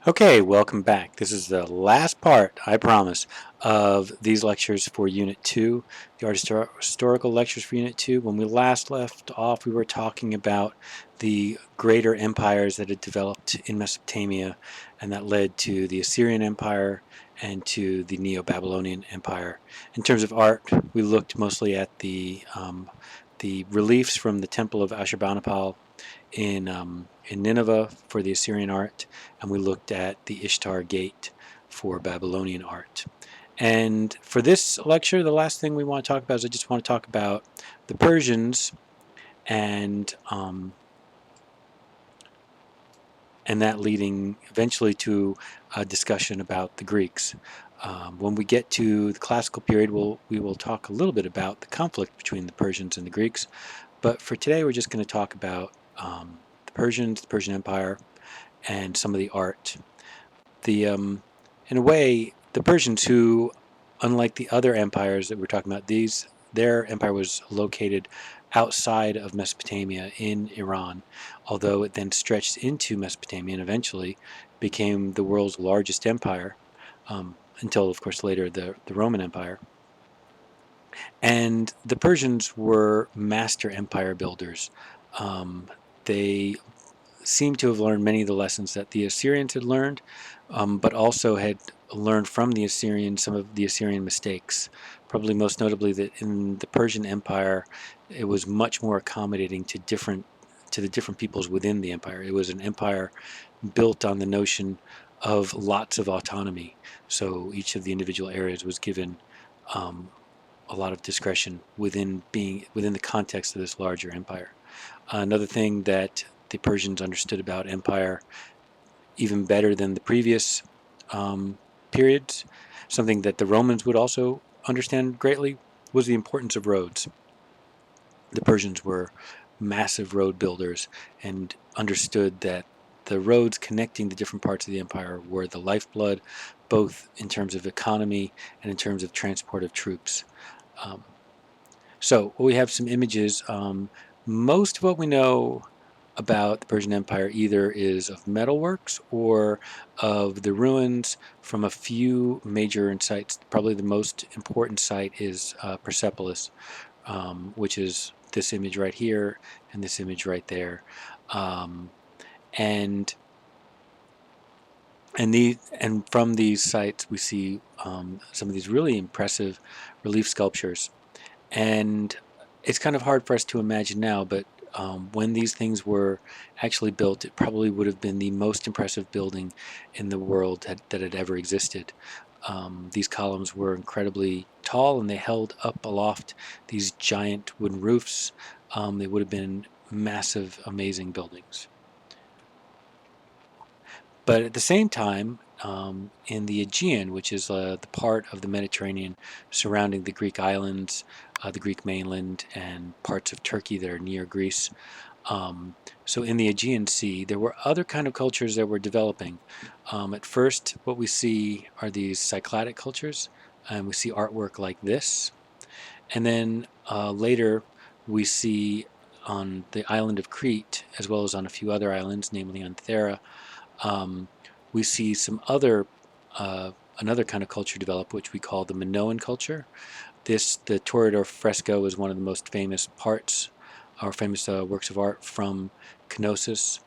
Okay, welcome back. This is the last part, I promise, of these lectures for Unit 2, the historical lectures for Unit 2. When we last left off, we were talking about the greater empires that had developed in Mesopotamia, and that led to the Assyrian Empire and to the Neo-Babylonian Empire. In terms of art, we looked mostly at the reliefs from the Temple of Ashurbanipal in Nineveh for the Assyrian art, and we looked at the Ishtar Gate for Babylonian art. And for this lecture, the last thing we want to talk about is I just want to talk about the Persians and that leading eventually to a discussion about the Greeks. When we get to the classical period, we will talk a little bit about the conflict between the Persians and the Greeks. But for today, we're just going to talk about the Persians, the Persian Empire, and some of the art. In a way, the Persians, who, unlike the other empires that we're talking about, their empire was located outside of Mesopotamia in Iran, although it then stretched into Mesopotamia and eventually became the world's largest empire, until, of course, later the Roman Empire. And the Persians were master empire builders. They seem to have learned many of the lessons that the Assyrians had learned, but also had learned from the Assyrians some of the Assyrian mistakes. Probably most notably that in the Persian Empire, it was much more accommodating to the different peoples within the empire. It was an empire built on the notion of lots of autonomy. So each of the individual areas was given a lot of discretion within the context of this larger empire. Another thing that the Persians understood about empire even better than the previous periods, something that the Romans would also understand greatly, was the importance of roads. The Persians were massive road builders and understood that the roads connecting the different parts of the empire were the lifeblood, both in terms of economy and in terms of transport of troops. Um, So we have some images. Most of what we know about the Persian Empire either is of metalworks or of the ruins from a few major sites. Probably the most important site is Persepolis, which is this image right here and this image right there. Um, and and from these sites we see some of these really impressive relief sculptures. And it's kind of hard for us to imagine now, but when these things were actually built, it probably would have been the most impressive building in the world that had ever existed. These columns were incredibly tall and they held up aloft these giant wooden roofs. They would have been massive, amazing buildings. But at the same time, in the Aegean, which is the part of the Mediterranean surrounding the Greek islands, the Greek mainland, and parts of Turkey that are near Greece. So in the Aegean Sea, there were other kind of cultures that were developing. At first, what we see are these Cycladic cultures, and we see artwork like this. And then later, we see on the island of Crete, as well as on a few other islands, namely on Thera, um, we see some another kind of culture develop, which we call the Minoan culture. The Toreador fresco is one of the most famous parts, or famous works of art from Knossos,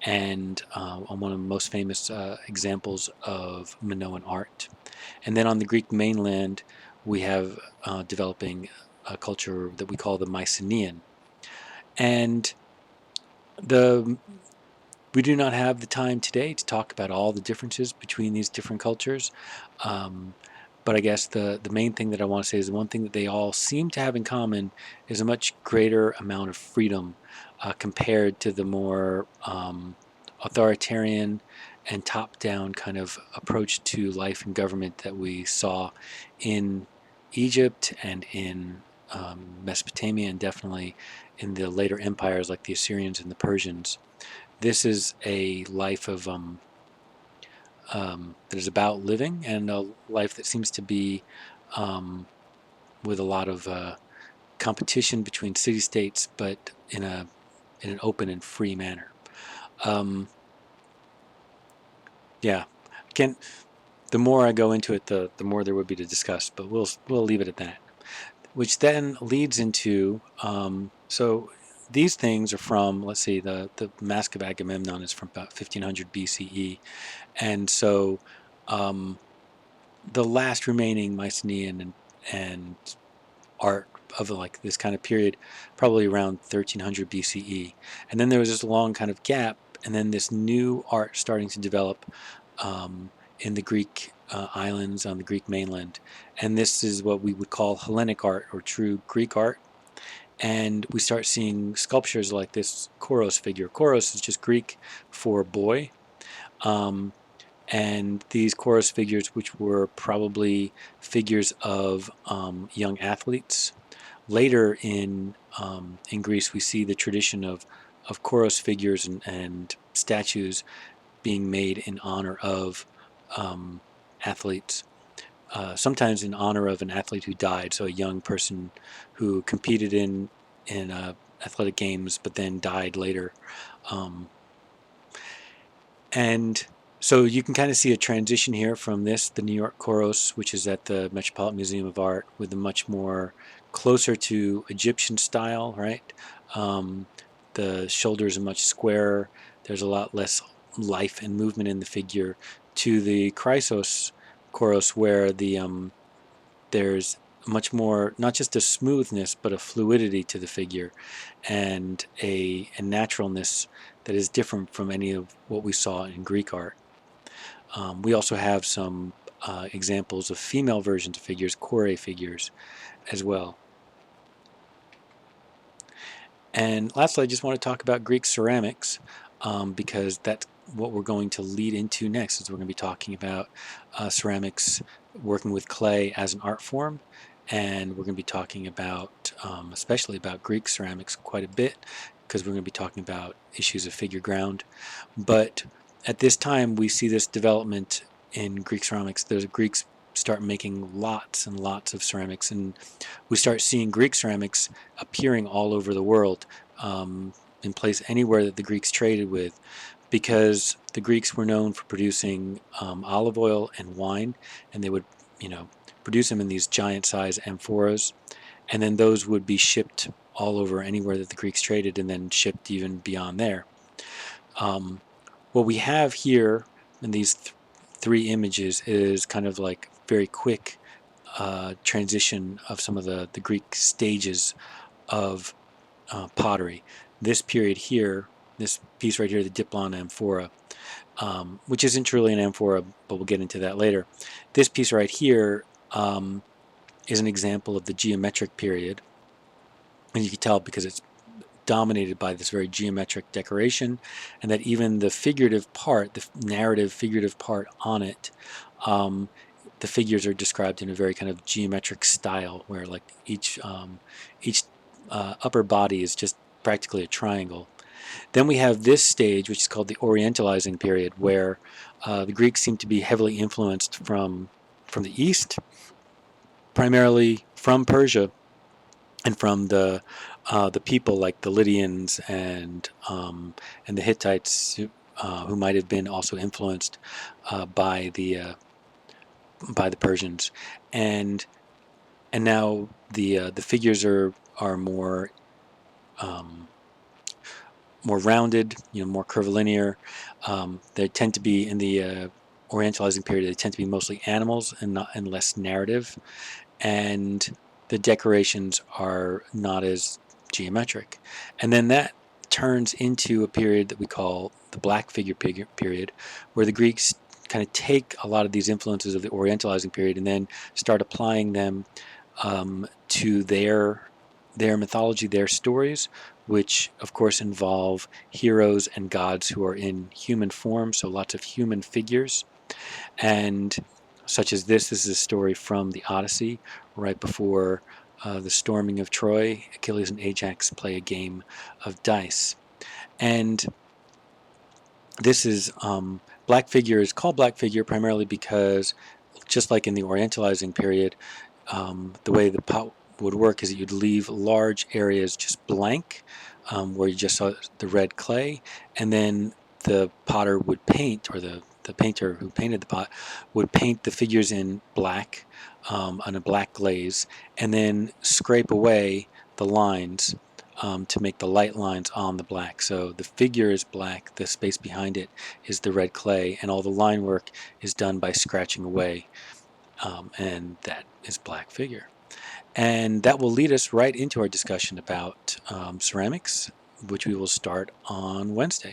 and one of the most famous examples of Minoan art. And then on the Greek mainland, we have developing a culture that we call the Mycenaean. And the we do not have the time today to talk about all the differences between these different cultures. Um, but I guess the main thing that I want to say is the one thing that they all seem to have in common is a much greater amount of freedom compared to the more authoritarian and top-down kind of approach to life and government that we saw in Egypt and in Mesopotamia, and definitely in the later empires like the Assyrians and the Persians. This is a life of that is about living, and a life that seems to be with a lot of competition between city-states, but in an open and free manner. Um, Yeah. Can The more I go into it, the more there would be to discuss. But we'll leave it at that. Which then leads into so these things are from, let's see, the Mask of Agamemnon is from about 1500 BCE, and so um, the last remaining Mycenaean and art of like this kind of period, probably around 1300 BCE, and then there was this long kind of gap, and then this new art starting to develop um, in the Greek islands on the Greek mainland, and this is what we would call Hellenic art or true Greek art. And we start seeing sculptures like this Koros figure. Koros is just Greek for boy. Um, and these Koros figures, which were probably figures of young athletes. Later in Greece, we see the tradition of Koros figures and statues being made in honor of um, athletes. Sometimes in honor of an athlete who died, so a young person who competed in athletic games, but then died later. Um, and so you can kind of see a transition here from this, the New York Koros, which is at the Metropolitan Museum of Art, with a much more closer to Egyptian style, right? Um, the shoulders are much squarer. There's a lot less life and movement in the figure, to the Chrysos Koros, where there's much more, not just a smoothness, but a fluidity to the figure, and a naturalness that is different from any of what we saw in Greek art. We also have some examples of female versions of figures, kore figures, as well. And lastly, I just want to talk about Greek ceramics, because that's what we're going to lead into next. Is we're going to be talking about ceramics working with clay as an art form, and we're going to be talking about, especially about Greek ceramics, quite a bit, because we're going to be talking about issues of figure ground. But at this time, we see this development in Greek ceramics. The Greeks start making lots and lots of ceramics, and we start seeing Greek ceramics appearing all over the world, in place anywhere that the Greeks traded with, because the Greeks were known for producing olive oil and wine, and they would, you know, produce them in these giant size amphoras, and then those would be shipped all over anywhere that the Greeks traded, and then shipped even beyond there. Um, what we have here in these three images is kind of like very quick transition of some of the Greek stages of pottery. This period here, this piece right here, the Diplon amphora, which isn't truly an amphora, but we'll get into that later. This piece right here is an example of the geometric period, and you can tell because it's dominated by this very geometric decoration, and that even the figurative part, the narrative figurative part on it, um, the figures are described in a very kind of geometric style, where like each upper body is just practically a triangle. Then we have this stage, which is called the Orientalizing period, where the Greeks seem to be heavily influenced from the East, primarily from Persia, and from the people like the Lydians and the Hittites, who might have been also influenced uh, by the uh, by the Persians, and now the figures are um, more rounded, more curvilinear. They tend to be in the Orientalizing period. They tend to be mostly animals and less narrative, and the decorations are not as geometric. And then that turns into a period that we call the Black Figure period, where the Greeks kind of take a lot of these influences of the Orientalizing period and then start applying them to their mythology, their stories, which of course involve heroes and gods who are in human form, so lots of human figures. And such as this is a story from the Odyssey, right before the storming of Troy. Achilles and Ajax play a game of dice. And this is Black Figure is called Black Figure primarily because, just like in the Orientalizing period, the way the pot would work is that you'd leave large areas just blank, where you just saw the red clay, and then the potter would paint, or the painter who painted the pot would paint the figures in black, on a black glaze, and then scrape away the lines, to make the light lines on the black. So the figure is black, the space behind it is the red clay, and all the line work is done by scratching away, and that is black figure. And that will lead us right into our discussion about ceramics, which we will start on Wednesday.